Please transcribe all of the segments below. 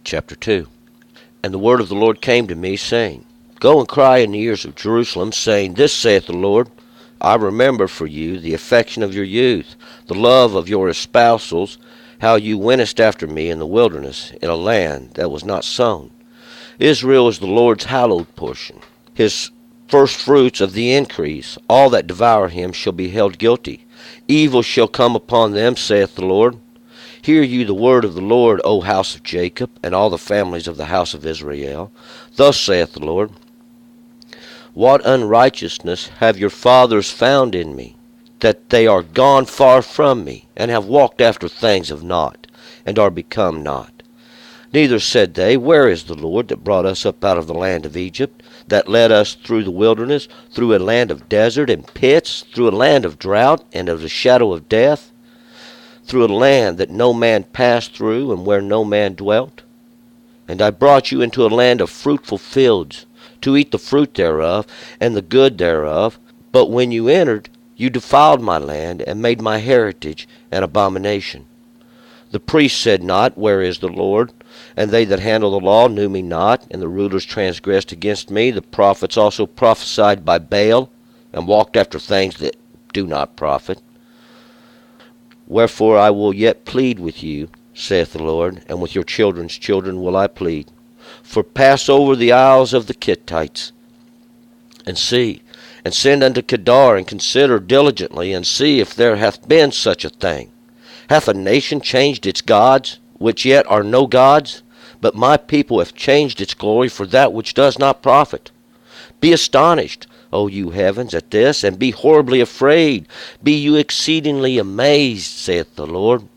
Chapter 2. And the word of the Lord came to me, saying, Go and cry in the ears of Jerusalem, saying, Thus saith the Lord, I remember for you the affection of your youth, the love of your espousals, how you wentest after me in the wilderness, in a land that was not sown. Israel is the Lord's hallowed portion, his firstfruits of the increase. All that devour him shall be held guilty. Evil shall come upon them, saith the Lord. Hear you the word of the Lord, O house of Jacob, and all the families of the house of Israel. Thus saith the Lord, What unrighteousness have your fathers found in me, that they are gone far from me, and have walked after things of naught, and are become naught? Neither said they, Where is the Lord that brought us up out of the land of Egypt, that led us through the wilderness, through a land of desert and pits, through a land of drought and of the shadow of death, through a land that no man passed through, and where no man dwelt? And I brought you into a land of fruitful fields, to eat the fruit thereof, and the good thereof. But when you entered, you defiled my land, and made my heritage an abomination. The priests said not, Where is the Lord? And they that handle the law knew me not, and the rulers transgressed against me. The prophets also prophesied by Baal, and walked after things that do not profit. Wherefore I will yet plead with you, saith the Lord, and with your children's children will I plead. For pass over the isles of the Kittites, and see, and send unto Kedar, and consider diligently, and see if there hath been such a thing. Hath a nation changed its gods, which yet are no gods? But my people have changed its glory for that which does not profit. Be astonished, O you heavens, at this, and be horribly afraid. Be you exceedingly amazed, saith the Lord.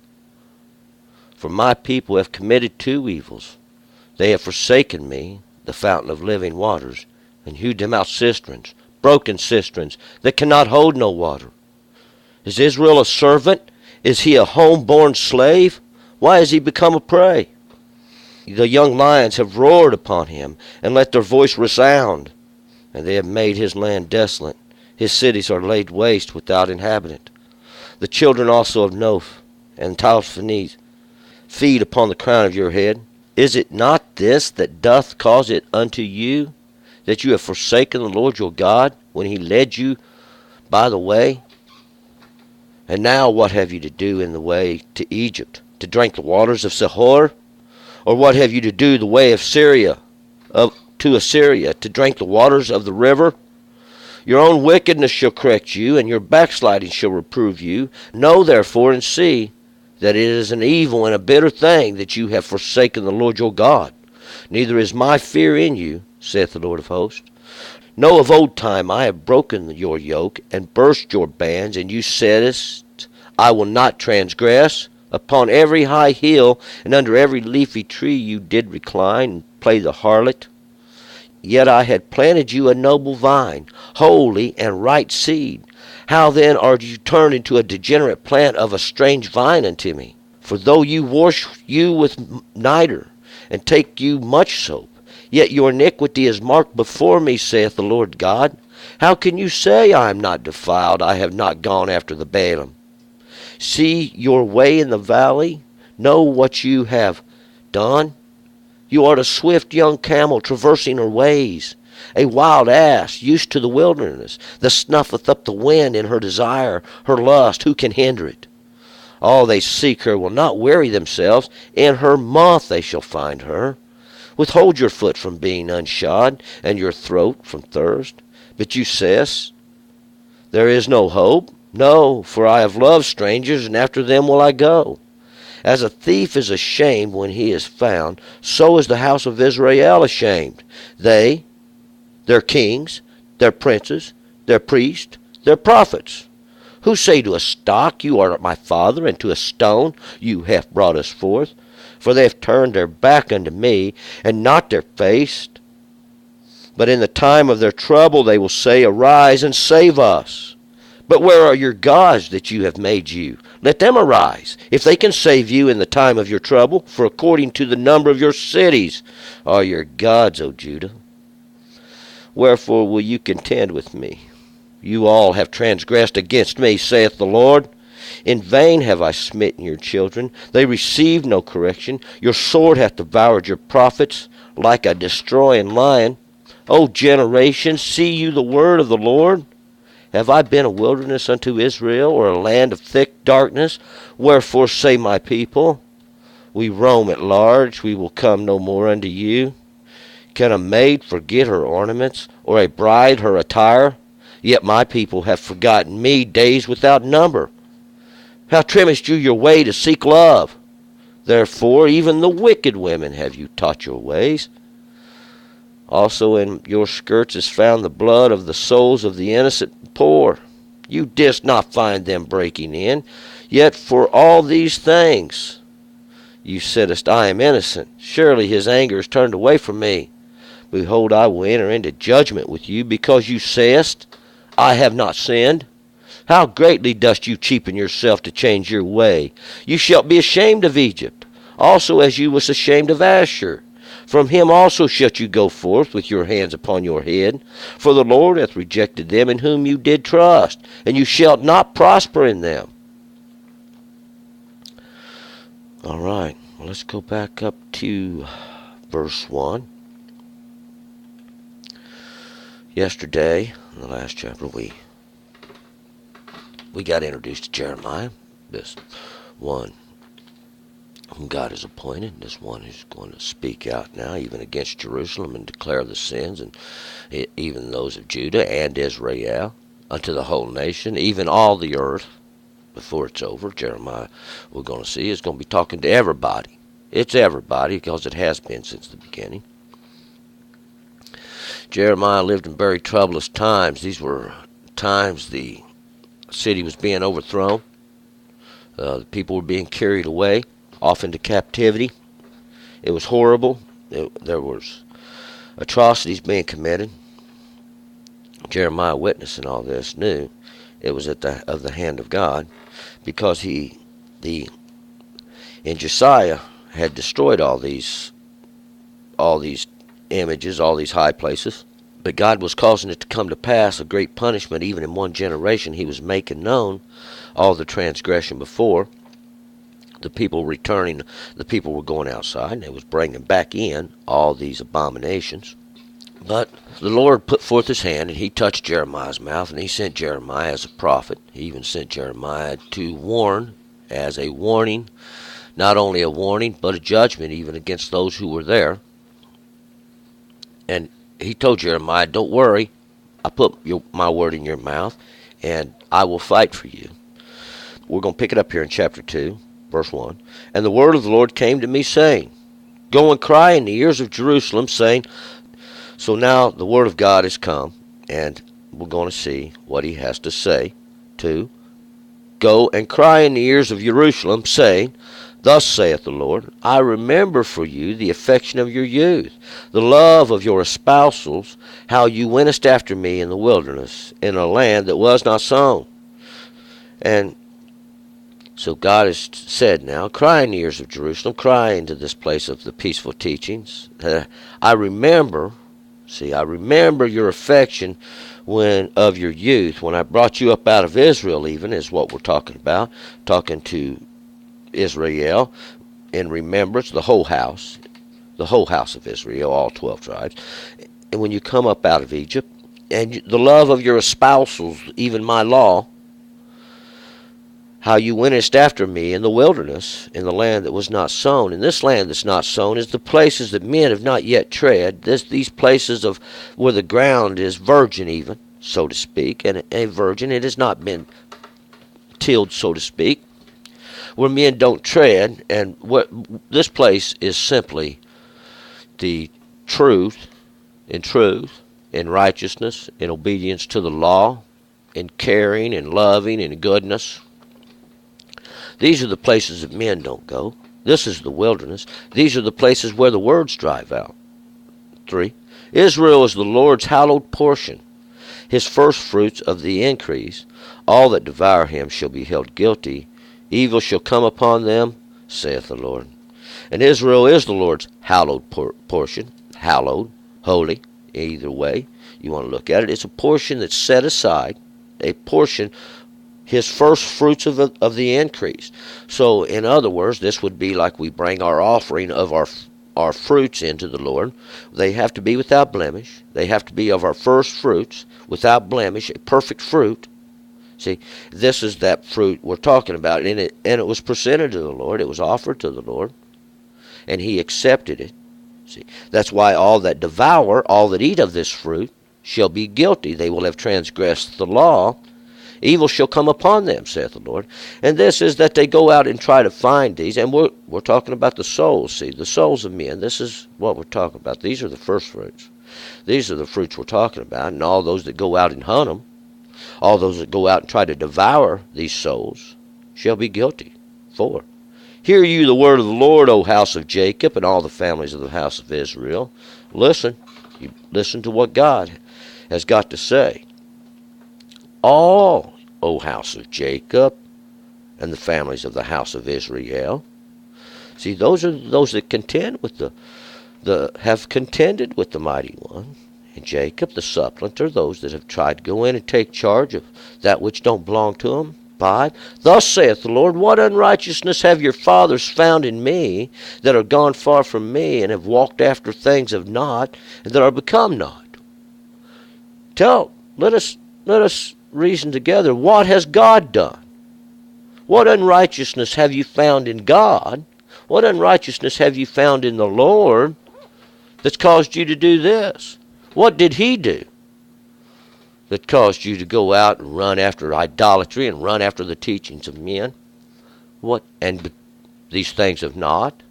For my people have committed two evils. They have forsaken me, the fountain of living waters, and hewed them out cisterns, broken cisterns, that cannot hold no water. Is Israel a servant? Is he a home-born slave? Why is he become a prey? The young lions have roared upon him, and let their voice resound. And they have made his land desolate. His cities are laid waste without inhabitant. The children also of Noph and Talphanes feed upon the crown of your head. Is it not this that doth cause it unto you, that you have forsaken the Lord your God, when he led you by the way? And now what have you to do in the way to Egypt, to drink the waters of Sihor? Or what have you to do the way of Syria, to Assyria, to drink the waters of the river? Your own wickedness shall correct you, and your backsliding shall reprove you. Know therefore and see that it is an evil and a bitter thing that you have forsaken the Lord your God. Neither is my fear in you, saith the Lord of hosts. Know of old time I have broken your yoke, and burst your bands, and you saidst, I will not transgress. Upon every high hill, and under every leafy tree you did recline, and play the harlot. Yet I had planted you a noble vine, holy and right seed. How then are you turned into a degenerate plant of a strange vine unto me? For though you wash you with niter, and take you much soap, yet your iniquity is marked before me, saith the Lord God. How can you say, I am not defiled, I have not gone after the Baalim? See your way in the valley, know what you have done. You are a swift young camel traversing her ways, a wild ass used to the wilderness, that snuffeth up the wind in her desire, her lust, who can hinder it? All they seek her will not weary themselves, in her month they shall find her. Withhold your foot from being unshod, and your throat from thirst. But you says, There is no hope. No, for I have loved strangers, and after them will I go. As a thief is ashamed when he is found, so is the house of Israel ashamed. They, their kings, their princes, their priests, their prophets, who say to a stock, You are my father, and to a stone, You have brought us forth. For they have turned their back unto me, and not their face. But in the time of their trouble they will say, Arise and save us. But where are your gods that you have made you? Let them arise, if they can save you in the time of your trouble, for according to the number of your cities are your gods, O Judah. Wherefore will you contend with me? You all have transgressed against me, saith the Lord. In vain have I smitten your children. They receive no correction. Your sword hath devoured your prophets like a destroying lion. O generation, see you the word of the Lord? Have I been a wilderness unto Israel, or a land of thick darkness? Wherefore say my people, we roam at large, we will come no more unto you. Can a maid forget her ornaments, or a bride her attire? Yet my people have forgotten me days without number. How trimmest you your way to seek love? Therefore even the wicked women have you taught your ways. Also in your skirts is found the blood of the souls of the innocent poor. You didst not find them breaking in. Yet for all these things you saidst, I am innocent. Surely his anger is turned away from me. Behold, I will enter into judgment with you, because you sayest, I have not sinned. How greatly dost you cheapen yourself to change your way? You shalt be ashamed of Egypt, also as you was ashamed of Ashur. From him also shalt you go forth with your hands upon your head. For the Lord hath rejected them in whom you did trust, and you shalt not prosper in them. All right, well, let's go back up to verse 1. Yesterday, in the last chapter, we got introduced to Jeremiah, this one whom God has appointed, this one who's going to speak out now, even against Jerusalem, and declare the sins, and even those of Judah and Israel, unto the whole nation, even all the earth, before it's over. Jeremiah, we're going to see, is going to be talking to everybody. It's everybody, because it has been since the beginning. Jeremiah lived in very troublous times. These were times the city was being overthrown. The people were being carried away, off into captivity. It was horrible. There was atrocities being committed. Jeremiah, witnessing all this, knew it was of the hand of God, because in Josiah had destroyed all these images, all these high places. But God was causing it to come to pass, a great punishment. Even in one generation, he was making known all the transgression before. The people returning, the people were going outside, and it was bringing back in all these abominations. But the Lord put forth his hand, and he touched Jeremiah's mouth, and he sent Jeremiah as a prophet. He even sent Jeremiah to warn, as a warning, not only a warning, but a judgment even against those who were there. And he told Jeremiah, don't worry, I put my word in your mouth, and I will fight for you. We're going to pick it up here in chapter 2, verse 1. And the word of the Lord came to me, saying, go and cry in the ears of Jerusalem, saying, so now the word of God has come, and we're going to see what he has to say. 2, go and cry in the ears of Jerusalem, saying, thus saith the Lord, I remember for you the affection of your youth, the love of your espousals, how you wentest after me in the wilderness, in a land that was not sown. And so God has said now, cry in the ears of Jerusalem, cry into this place of the peaceful teachings. I remember your affection of your youth, when I brought you up out of Israel, even, is what we're talking about, talking to Israel in remembrance, the whole house of Israel, all 12 tribes. And when you come up out of Egypt, and the love of your espousals, even my law, how you wentest after me in the wilderness, in the land that was not sown. And this land that's not sown is the places that men have not yet tread. These places of where the ground is virgin, even, so to speak, and a virgin, it has not been tilled, so to speak, where men don't tread. And what this place is simply the truth, in righteousness, in obedience to the law, in caring and loving and goodness. These are the places that men don't go. This is the wilderness. These are the places where the words drive out. 3, Israel is the Lord's hallowed portion, his first fruits of the increase. All that devour him shall be held guilty. Evil shall come upon them, saith the Lord. And Israel is the Lord's hallowed portion. Hallowed, holy, either way you want to look at it. It's a portion that's set aside, a portion His first fruits of the increase. So, in other words, this would be like we bring our offering of our fruits into the Lord. They have to be without blemish. They have to be of our first fruits, without blemish, a perfect fruit. See, this is that fruit we're talking about, and it was presented to the Lord. It was offered to the Lord, and He accepted it. See, that's why all that devour, all that eat of this fruit, shall be guilty. They will have transgressed the law. Evil shall come upon them, saith the Lord. And this is that they go out and try to find these, and we're talking about the souls. See, the souls of men. This is what we're talking about. These are the first fruits. These are the fruits we're talking about, and all those that go out and hunt them. All those that go out and try to devour these souls shall be guilty. 4. Hear you the word of the Lord, O house of Jacob, and all the families of the house of Israel. Listen. You listen to what God has got to say. All, O house of Jacob, and the families of the house of Israel. See, those are those that contend with have contended with the mighty one. And Jacob, the supplanter, those that have tried to go in and take charge of that which don't belong to them. 5. Thus saith the Lord, what unrighteousness have your fathers found in me, that are gone far from me, and have walked after things of naught, and that are become naught? Let us reason together. What has God done? What unrighteousness have you found in God? What unrighteousness have you found in the Lord that's caused you to do this? What did He do that caused you to go out and run after idolatry and run after the teachings of men? What? And these things have not,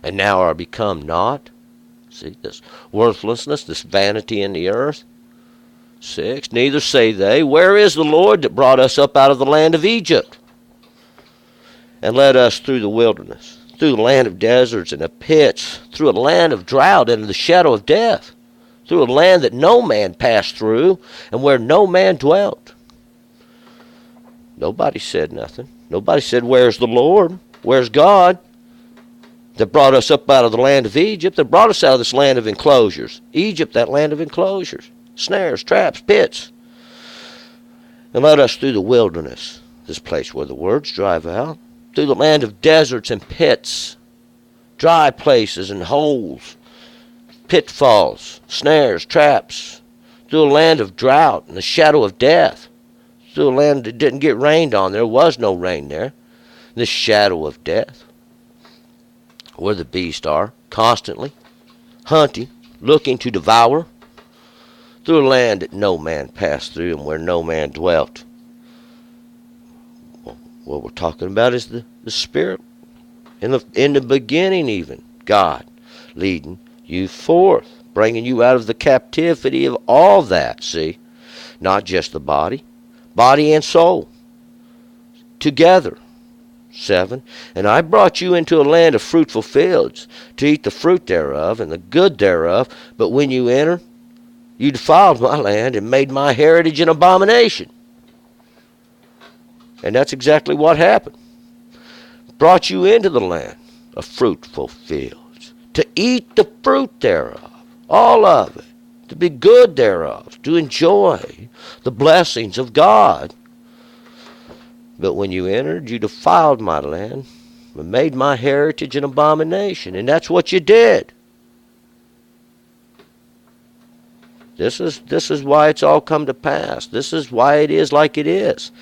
and now are become naught. See, this worthlessness, this vanity in the earth. 6. Neither say they, where is the Lord that brought us up out of the land of Egypt, and led us through the wilderness, through the land of deserts and of pits, through a land of drought and the shadow of death, through a land that no man passed through, and where no man dwelt? Nobody said nothing. Nobody said, where's the Lord? Where's God that brought us up out of the land of Egypt, that brought us out of this land of enclosures? Egypt, that land of enclosures. Snares, traps, pits. And led us through the wilderness, this place where the words drive out, through the land of deserts and pits, dry places and holes, pitfalls, snares, traps, through a land of drought and the shadow of death, through a land that didn't get rained on. There was no rain there. The shadow of death, where the beasts are, constantly hunting, looking to devour, through a land that no man passed through and where no man dwelt. What we're talking about is the Spirit. In the beginning even, God leading you forth, bringing you out of the captivity of all that, see? Not just the body and soul, together. 7. And I brought you into a land of fruitful fields, to eat the fruit thereof and the good thereof, but when you enter, you defiled my land and made my heritage an abomination. And that's exactly what happened. Brought you into the land of fruitful fields, to eat the fruit thereof, all of it, to be good thereof, to enjoy the blessings of God. But when you entered, you defiled my land and made my heritage an abomination. And that's what you did. This is why it's all come to pass. This is why it is like it is.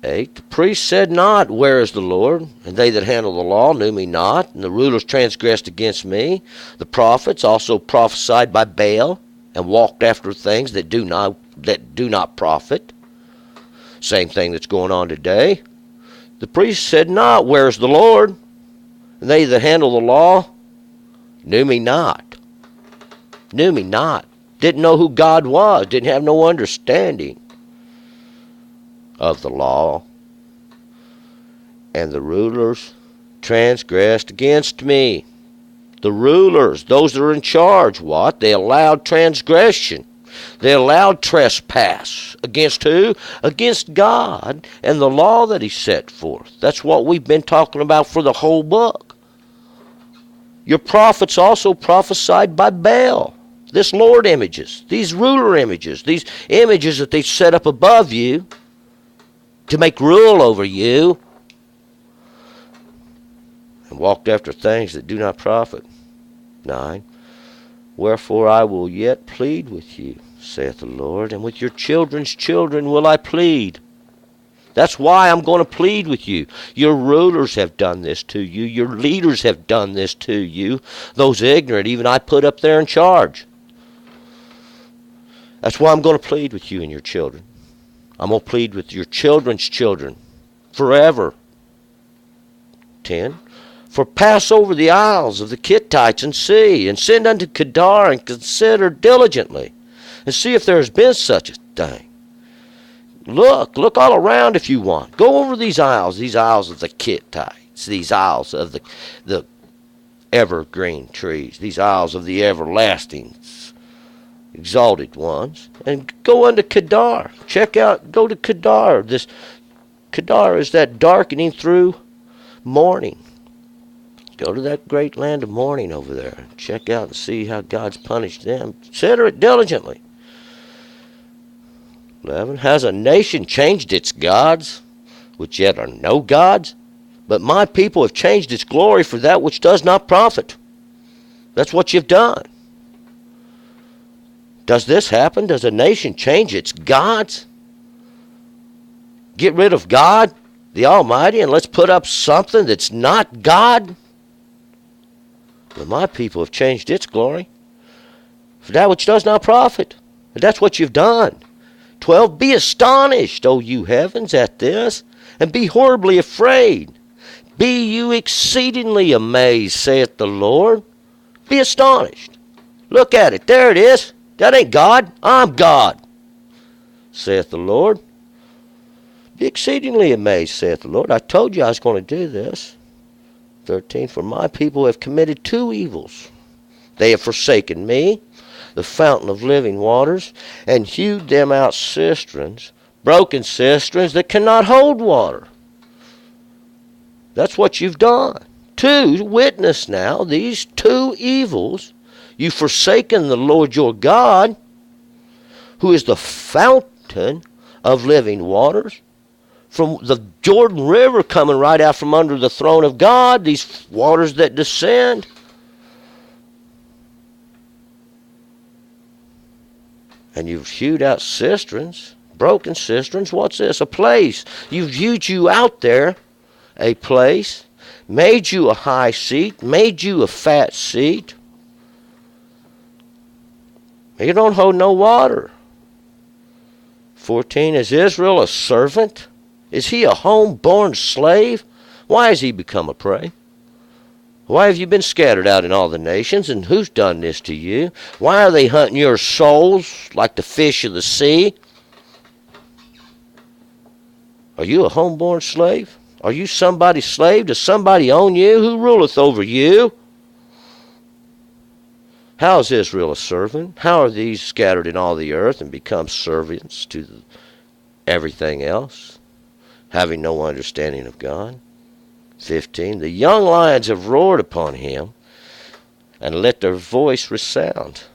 8. The priest said not, where is the Lord? And they that handle the law knew me not, and the rulers transgressed against me. The prophets also prophesied by Baal, and walked after things that do not profit. Same thing that's going on today. The priest said not, where is the Lord? And they that handle the law knew me not. Knew me not. Didn't know who God was. Didn't have no understanding of the law. And the rulers transgressed against me. The rulers, those that are in charge, what? They allowed transgression. They allowed trespass. Against who? Against God and the law that He set forth. That's what we've been talking about for the whole book. Your prophets also prophesied by Baal. This Lord images, these ruler images, these images that they set up above you to make rule over you, and walked after things that do not profit. 9. Wherefore I will yet plead with you, saith the Lord, and with your children's children will I plead. That's why I'm going to plead with you. Your rulers have done this to you. Your leaders have done this to you. Those ignorant, even I put up there in charge. That's why I'm going to plead with you and your children. I'm going to plead with your children's children forever. 10. For pass over the isles of the Kittites and see, and send unto Kedar and consider diligently, and see if there has been such a thing. Look all around if you want. Go over these isles of the Kittites, these isles of the evergreen trees, these isles of the everlasting exalted ones, and go unto Kedar. Go to Kedar. This Kedar is that darkening through morning. Go to that great land of morning over there. Check out and see how God's punished them. Consider it diligently. 11. Has a nation changed its gods, which yet are no gods? But my people have changed its glory for that which does not profit. That's what you've done. Does this happen? Does a nation change its gods? Get rid of God, the Almighty, and let's put up something that's not God? But my people have changed its glory for that which does not profit. And that's what you've done. 12. Be astonished, O you heavens, at this, and be horribly afraid. Be you exceedingly amazed, saith the Lord. Be astonished. Look at it. There it is. That ain't God. I'm God, saith the Lord. Be exceedingly amazed, saith the Lord. I told you I was going to do this. 13. For my people have committed 2 evils. They have forsaken me, the fountain of living waters, and hewed them out cisterns, broken cisterns that cannot hold water. That's what you've done. 2, witness now these 2 evils. You've forsaken the Lord your God, who is the fountain of living waters, from the Jordan River coming right out from under the throne of God, these waters that descend. And you've hewed out cisterns, broken cisterns. What's this? A place. You've hewed you out there, a place, made you a high seat, made you a fat seat. You don't hold no water. 14. Is Israel a servant? Is he a home-born slave? Why has he become a prey? Why have you been scattered out in all the nations, and who's done this to you? Why are they hunting your souls like the fish of the sea? Are you a home-born slave? Are you somebody's slave? Does somebody own you? Who ruleth over you? How is Israel a servant? How are these scattered in all the earth and become servants to everything else, having no understanding of God? 15. The young lions have roared upon him, and let their voice resound.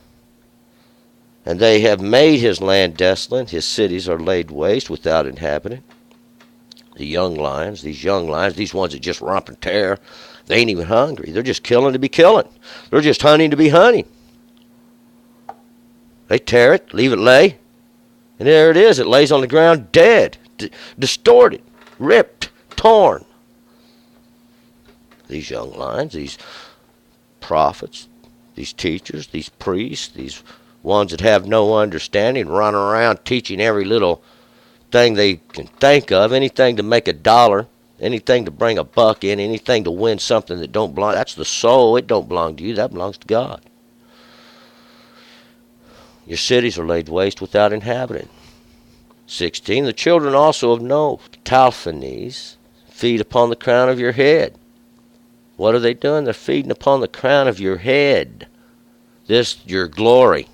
And they have made his land desolate. His cities are laid waste without inhabitant. The young lions, these ones that just romp and tear, they ain't even hungry. They're just killing to be killing. They're just hunting to be hunting. They tear it, leave it lay, and there it is. It lays on the ground dead, distorted, ripped, torn. These young lions, these prophets, these teachers, these priests, these ones that have no understanding, running around teaching every little thing they can think of, anything to make $1, anything to bring $1 in, anything to win something that don't belong. That's the soul. It don't belong to you. That belongs to God. Your cities are laid waste without inhabitant. 16. The children also of Noah, Talphanes, feed upon the crown of your head. What are they doing? They're feeding upon the crown of your head. This, your glory.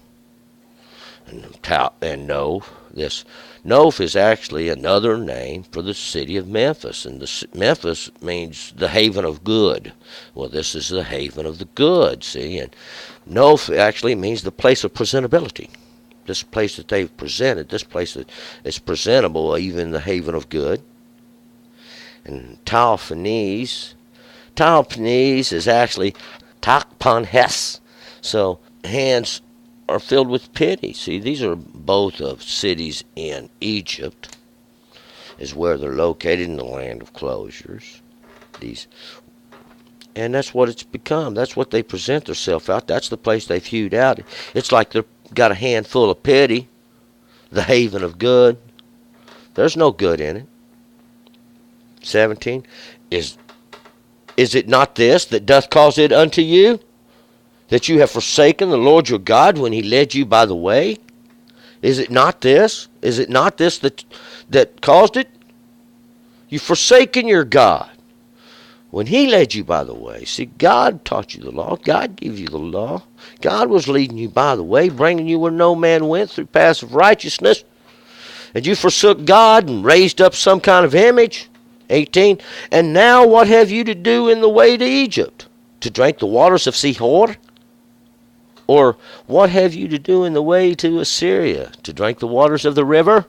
And Noah, this Noph is actually another name for the city of Memphis, and Memphis means the haven of good. Well, this is the haven of the good, see, and Noph actually means the place of presentability. This place that they've presented, this place that is presentable, even the haven of good. And Talphanes is actually Takpanhes, so hands are filled with pity. See, these are both of cities in Egypt, is where they're located, in the land of closures. And that's what it's become. That's what they present themselves out. That's the place they've hewed out. It's like they've got a handful of pity, the haven of good. There's no good in it. 17. Is it not this that doth cause it unto you, that you have forsaken the Lord your God when he led you by the way? Is it not this? Is it not this that caused it? You've forsaken your God when he led you by the way. See, God taught you the law. God gave you the law. God was leading you by the way, bringing you where no man went through paths of righteousness. And you forsook God and raised up some kind of image. 18. And now what have you to do in the way to Egypt? To drink the waters of Sihor? Or what have you to do in the way to Assyria? To drink the waters of the river?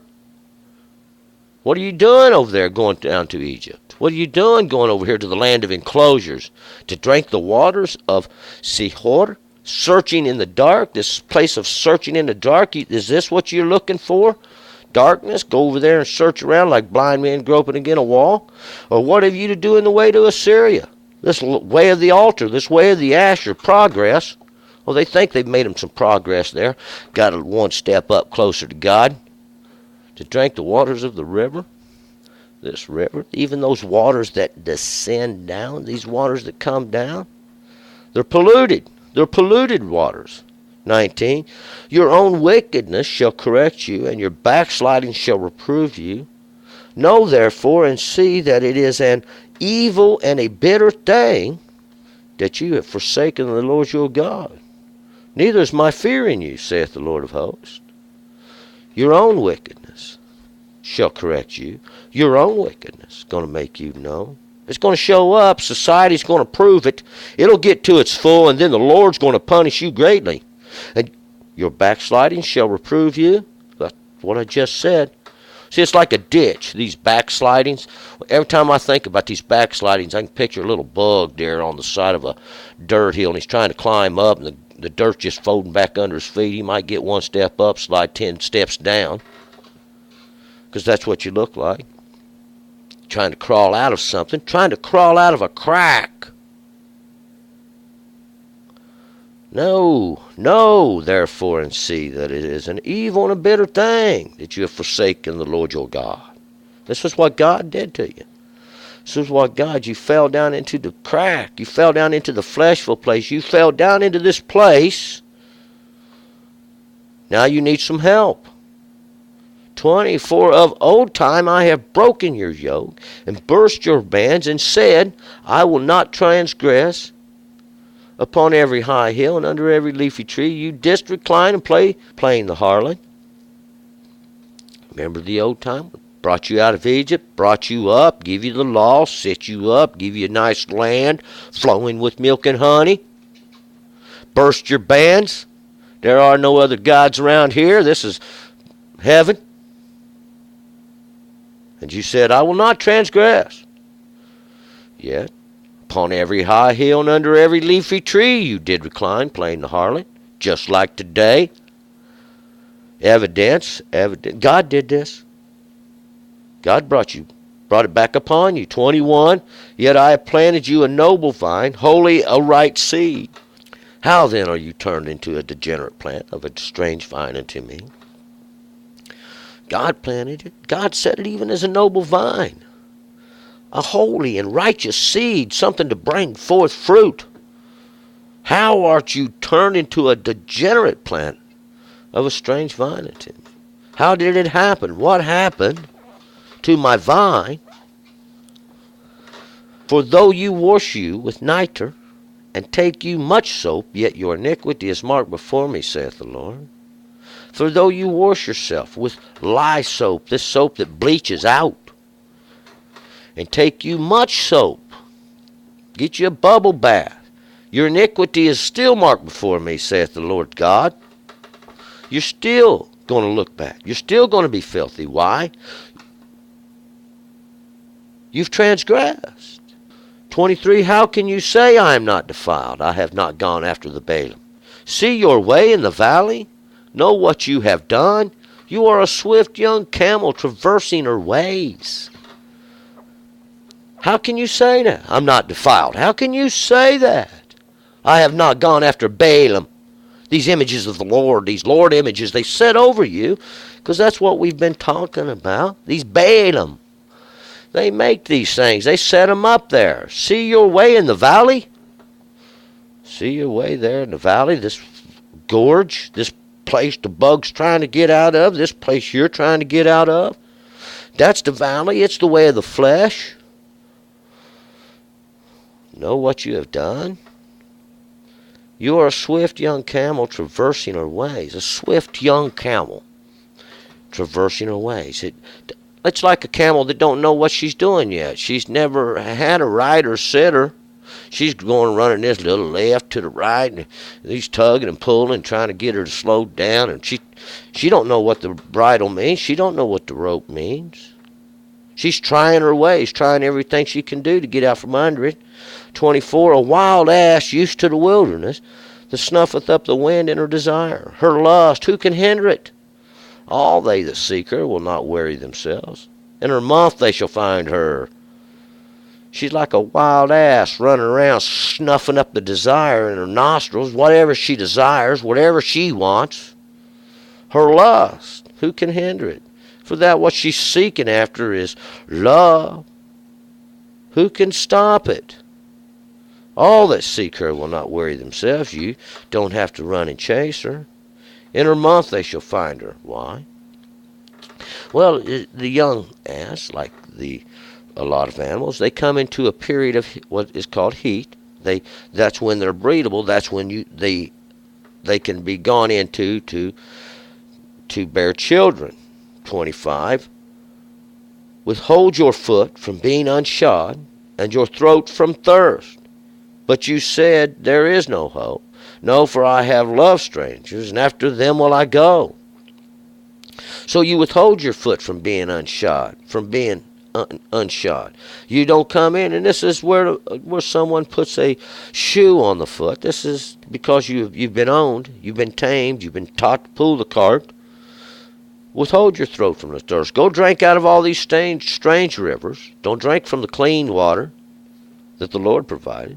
What are you doing over there going down to Egypt? What are you doing going over here to the land of enclosures? To drink the waters of Sihor? Searching in the dark? This place of searching in the dark, is this what you're looking for? Darkness? Go over there and search around like blind men groping against a wall? Or what have you to do in the way to Assyria? This way of the altar, this way of the Asher, progress. Well, they think they've made them some progress there. Got one step up closer to God. To drink the waters of the river. This river. Even those waters that descend down. These waters that come down. They're polluted. They're polluted waters. 19. Your own wickedness shall correct you, and your backsliding shall reprove you. Know therefore and see that it is an evil and a bitter thing that you have forsaken the Lord your God. Neither is my fear in you, saith the Lord of hosts. Your own wickedness shall correct you. Your own wickedness is going to make you know. It's going to show up. Society's going to prove it. It'll get to its full, and then the Lord's going to punish you greatly. And your backsliding shall reprove you. That's what I just said. See, it's like a ditch, these backslidings. Every time I think about these backslidings, I can picture a little bug there on the side of a dirt hill, and he's trying to climb up, and the dirt just folding back under his feet. He might get one step up, slide 10 steps down, because that's what you look like. Trying to crawl out of something, trying to crawl out of a crack. No, therefore, and see that it is an evil and a bitter thing that you have forsaken the Lord your God. This is what God did to you. This is what God, you fell down into the crack. You fell down into the fleshful place. You fell down into this place. Now you need some help. 20. For of old time I have broken your yoke and burst your bands and said, I will not transgress. Upon every high hill and under every leafy tree you didst recline and playing the harlot. Remember the old time? Brought you out of Egypt, brought you up, give you the law, set you up, give you a nice land flowing with milk and honey. Burst your bands. There are no other gods around here. This is heaven. And you said, I will not transgress. Yet, upon every high hill and under every leafy tree you did recline, playing the harlot, just like today. Evidence. God did this. God brought it back upon you. 21. Yet I have planted you a noble vine, wholly a right seed. How then are you turned into a degenerate plant of a strange vine unto me? God planted it. God set it even as a noble vine. A holy and righteous seed, something to bring forth fruit. How art you turned into a degenerate plant of a strange vine unto me? How did it happen? What happened to my vine? For though you wash you with nitre, and take you much soap, yet your iniquity is marked before me, saith the Lord. For though you wash yourself with lye soap, this soap that bleaches out, and take you much soap, get you a bubble bath, your iniquity is still marked before me, saith the Lord God. You're still going to look back. You're still going to be filthy. Why? You've transgressed. 23, how can you say I am not defiled? I have not gone after the Balaam. See your way in the valley? Know what you have done? You are a swift young camel traversing her ways. How can you say that? I'm not defiled. How can you say that? I have not gone after Balaam. These images of the Lord, these Lord images, they set over you, because that's what we've been talking about. These Balaam. They make these things. They set them up there. See your way in the valley? See your way there in the valley, this gorge, this place the bug's trying to get out of, this place you're trying to get out of. That's the valley. It's the way of the flesh. Know what you have done? You are a swift young camel traversing her ways. A swift young camel traversing her ways. It's like a camel that don't know what she's doing yet. She's never had a rider sit her. She's going running this little left to the right, and he's tugging and pulling, trying to get her to slow down. And she don't know what the bridle means. She don't know what the rope means. She's trying her ways, trying everything she can do to get out from under it. 24, a wild ass used to the wilderness, that snuffeth up the wind in her desire. Her lust, who can hinder it? All they that seek her will not weary themselves. In her month they shall find her. She's like a wild ass running around snuffing up the desire in her nostrils, whatever she desires, whatever she wants. Her lust, who can hinder it? For that what she's seeking after is love. Who can stop it? All that seek her will not weary themselves. You don't have to run and chase her. In her month they shall find her. Why? Well, the young ass, like a lot of animals, they come into a period of what is called heat. That's when they're breedable. That's when they can be gone into to bear children. 25. Withhold your foot from being unshod, and your throat from thirst. But you said, there is no hope. No, for I have loved strangers, and after them will I go. So you withhold your foot from being unshod, unshod. You don't come in, and this is where someone puts a shoe on the foot. This is because you've been owned, you've been tamed, you've been taught to pull the cart. Withhold your throat from the thirst. Go drink out of all these strange rivers. Don't drink from the clean water that the Lord provided.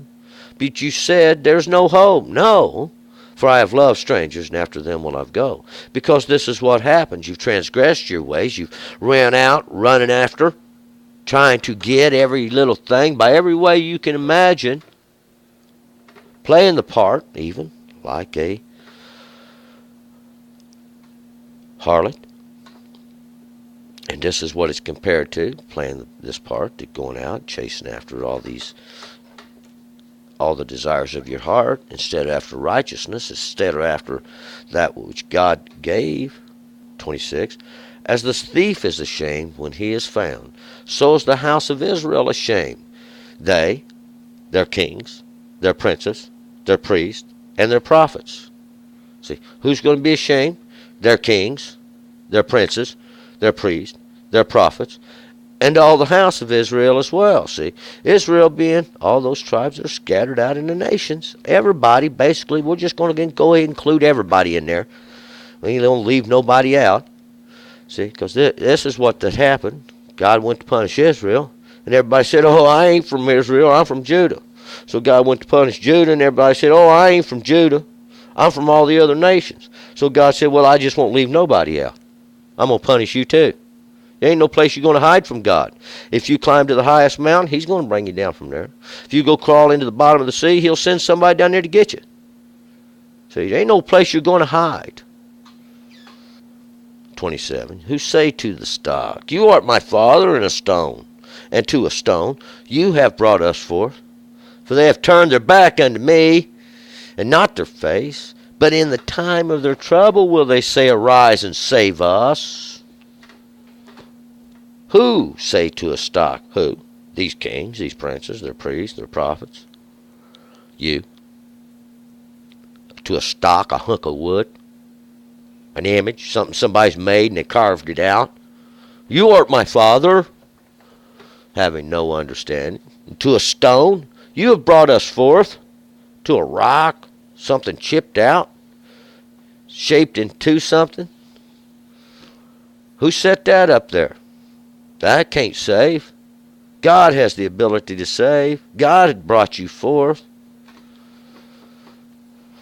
But you said, there's no hope. No, for I have loved strangers, and after them will I go. Because this is what happens. You've transgressed your ways. You've ran out, running after, trying to get every little thing by every way you can imagine. Playing the part, even, like a harlot. And this is what it's compared to, playing this part, to going out, chasing after all the desires of your heart, instead of after righteousness, instead of after that which God gave. 26. As the thief is ashamed when he is found, so is the house of Israel ashamed. They, their kings, their princes, their priests, and their prophets. See, who's going to be ashamed? Their kings, their princes, their priests, their prophets, and all the house of Israel as well. See, Israel being all those tribes that are scattered out in the nations. Everybody, basically, we're just going to go ahead and include everybody in there. We don't leave nobody out. See, because this is what that happened. God went to punish Israel, and everybody said, oh, I ain't from Israel, I'm from Judah. So God went to punish Judah, and everybody said, oh, I ain't from Judah, I'm from all the other nations. So God said, well, I just won't leave nobody out. I'm going to punish you too. There ain't no place you're going to hide from God. If you climb to the highest mountain, he's going to bring you down from there. If you go crawl into the bottom of the sea, he'll send somebody down there to get you. See, there ain't no place you're going to hide. 27. Who say to the stock, you art my father, and a stone, and to a stone you have brought us forth. For they have turned their back unto me, and not their face, but But in the time of their trouble will they say, Arise and save us. Who say to a stock? Who? These kings, these princes, their priests, their prophets. You. To a stock, a hunk of wood, an image, something somebody's made and they carved it out. You art my father, having no understanding. And to a stone, you have brought us forth. To a rock, something chipped out, shaped into something. Who set that up there? That can't save. God has the ability to save. God had brought you forth.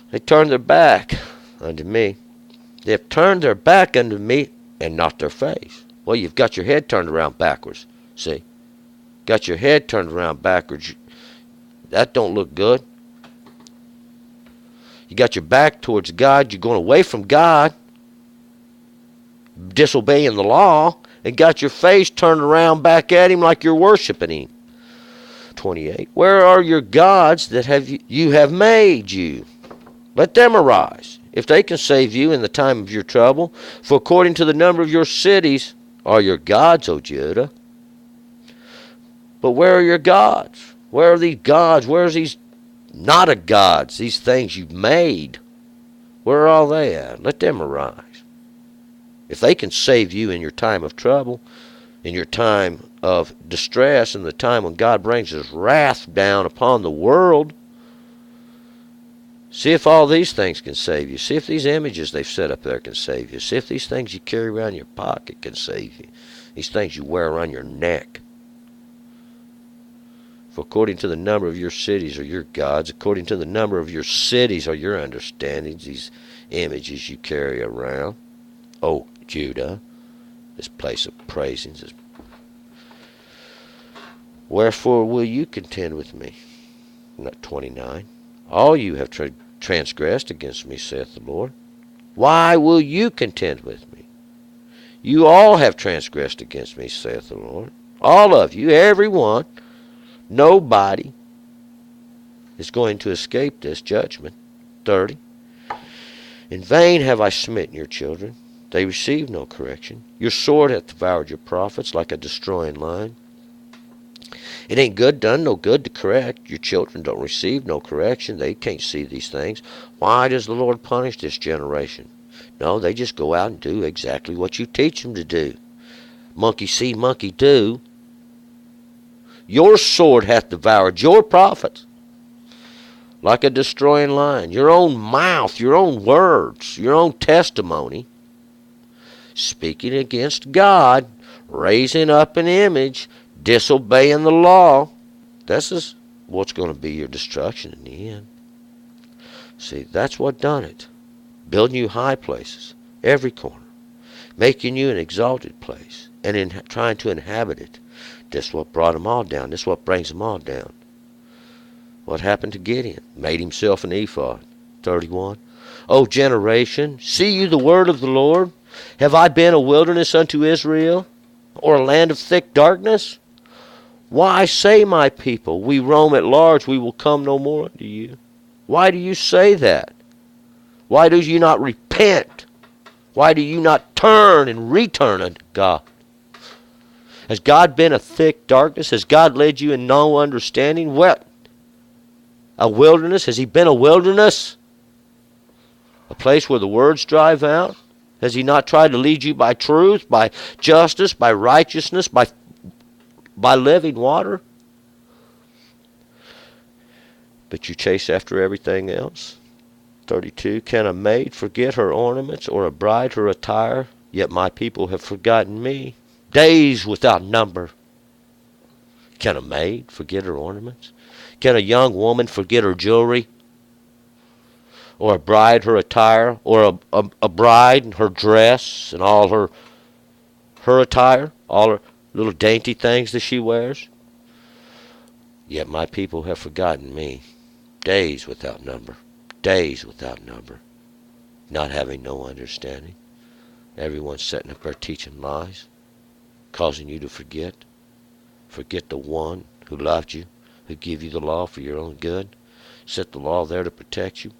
They turned their back unto me. They have turned their back unto me and not their face. Well, you've got your head turned around backwards. See? Got your head turned around backwards. That don't look good. You got your back towards God. You're going away from God, disobeying the law, and got your face turned around back at Him like you're worshiping Him. 28. Where are your gods that you have made you? Let them arise, if they can save you in the time of your trouble. For according to the number of your cities are your gods, O Judah. But where are your gods? Where are these gods? Where are these not a gods, these things you've made? Where are all they at? Let them arise. If they can save you in your time of trouble, in your time of distress, in the time when God brings His wrath down upon the world, see if all these things can save you. See if these images they've set up there can save you. See if these things you carry around in your pocket can save you. These things you wear around your neck. For according to the number of your cities are your gods. According to the number of your cities are your understandings. These images you carry around. O Judah, this place of praising. Wherefore will you contend with me? Not 29. All you have transgressed against me, saith the Lord. Why will you contend with me? You all have transgressed against me, saith the Lord. All of you, every one. Nobody is going to escape this judgment. 30. In vain have I smitten your children. They receive no correction. Your sword hath devoured your prophets like a destroying lion. It ain't done no good to correct. Your children don't receive no correction. They can't see these things. Why does the Lord punish this generation? No, they just go out and do exactly what you teach them to do. Monkey see, monkey do. Your sword hath devoured your prophets like a destroying lion. Your own mouth, your own words, your own testimony, speaking against God, raising up an image, disobeying the law. This is what's going to be your destruction in the end. See, that's what done it. Building you high places, every corner, making you an exalted place, and trying to inhabit it. This is what brought them all down. This is what brings them all down. What happened to Gideon? Made himself an ephod. 31. O generation, see you the word of the Lord? Have I been a wilderness unto Israel, or a land of thick darkness? Why say my people, we roam at large, we will come no more unto you? Why do you say that? Why do you not repent? Why do you not turn and return unto God? Has God been a thick darkness? Has God led you in no understanding? What? A wilderness? Has He been a wilderness? A place where the words drive out? Has He not tried to lead you by truth, by justice, by righteousness, by living water? But you chase after everything else. 32. Can a maid forget her ornaments, or a bride her attire? Yet my people have forgotten me. Days without number. Can a maid forget her ornaments? Can a young woman forget her jewelry? Or a bride her attire? Or a bride her dress and all her attire? All her little dainty things that she wears? Yet my people have forgotten me. Days without number. Days without number. Not having no understanding. Everyone's sitting up there teaching lies, causing you to forget the one who loved you, who gave you the law for your own good, set the law there to protect you.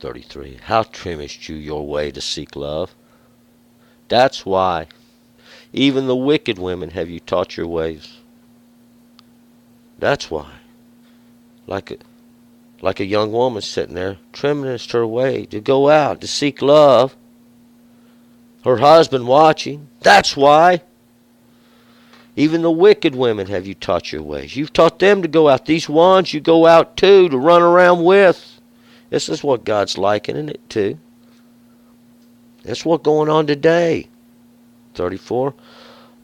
33. How trimmest you your way to seek love? That's why. Even the wicked women have you taught your ways. That's why. Like a young woman sitting there, trimmest her way to go out to seek love. Her husband watching. That's why. Even the wicked women have you taught your ways. You've taught them to go out. These ones you go out too, to run around with. This is what God's likening it to. That's what's going on today. 34.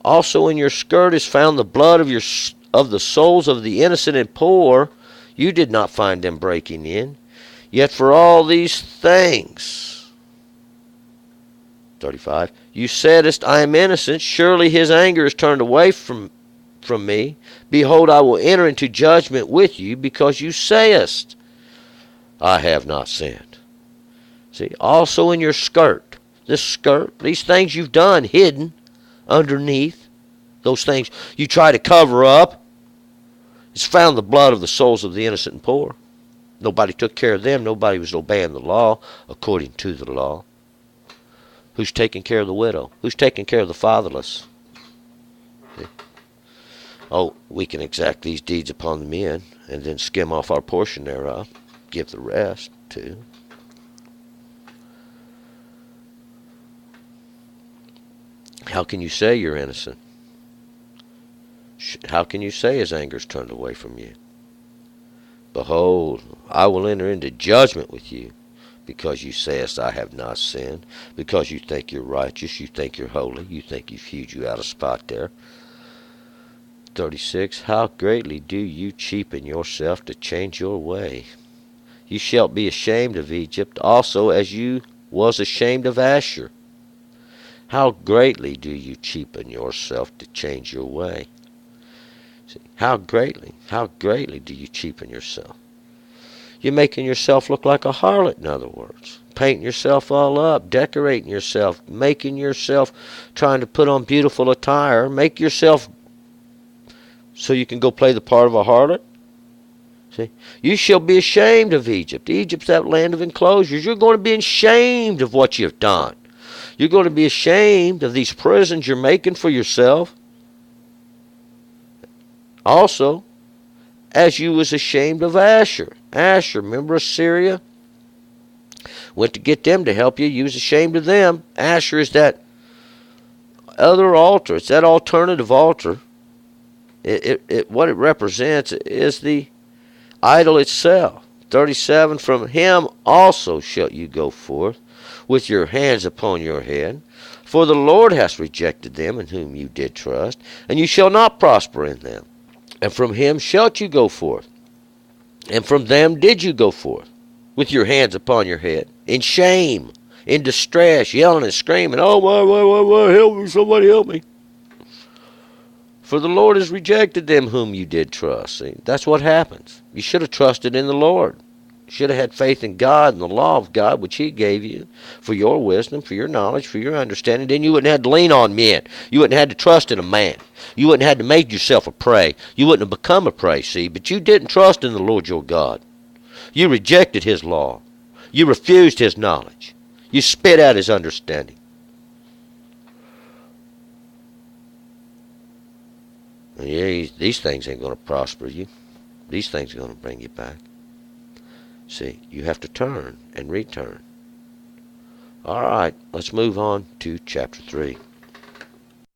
Also in your skirt is found the blood of the souls of the innocent and poor. You did not find them breaking in. Yet for all these things. 35. You saidest, I am innocent. Surely his anger is turned away from me. Behold, I will enter into judgment with you, because you sayest, I have not sinned. See, also in your skirt, these things you've done hidden underneath, those things you try to cover up, it's found the blood of the souls of the innocent and poor. Nobody took care of them. Nobody was obeying the law according to the law. Who's taking care of the widow? Who's taking care of the fatherless? See? Oh, we can exact these deeds upon the men and then skim off our portion thereof. Give the rest too. How can you say you're innocent? How can you say his anger's turned away from you? Behold, I will enter into judgment with you, because you sayest, I have not sinned, because you think you're righteous, you think you're holy, you think you've hewed you out of spot there. 36. How greatly do you cheapen yourself to change your way? You shalt be ashamed of Egypt, also as you was ashamed of Asshur. How greatly do you cheapen yourself to change your way? See, how greatly do you cheapen yourself? You're making yourself look like a harlot, in other words. Painting yourself all up, decorating yourself, making yourself, trying to put on beautiful attire, make yourself so you can go play the part of a harlot. See, you shall be ashamed of Egypt. Egypt's that land of enclosures. You're going to be ashamed of what you've done. You're going to be ashamed of these prisons you're making for yourself. Also, as you was ashamed of Asshur. Asshur, remember Assyria? Went to get them to help you. You was ashamed of them. Asshur is that other altar. It's that alternative altar. What it represents is the idol itself. 37. From him also shalt you go forth, with your hands upon your head. For the Lord hath rejected them in whom you did trust, and you shall not prosper in them. And from him shalt you go forth, and from them did you go forth, with your hands upon your head, in shame, in distress, yelling and screaming, oh, why, help me, somebody help me. For the Lord has rejected them whom you did trust. See, that's what happens. You should have trusted in the Lord. You should have had faith in God and the law of God, which he gave you for your wisdom, for your knowledge, for your understanding. Then you wouldn't have to lean on men. You wouldn't have to trust in a man. You wouldn't have to make yourself a prey. You wouldn't have become a prey, see. But you didn't trust in the Lord your God. You rejected his law. You refused his knowledge. You spit out his understanding. Yeah, these things ain't going to prosper you. These things are going to bring you back. See, you have to turn and return. All right, let's move on to chapter 3.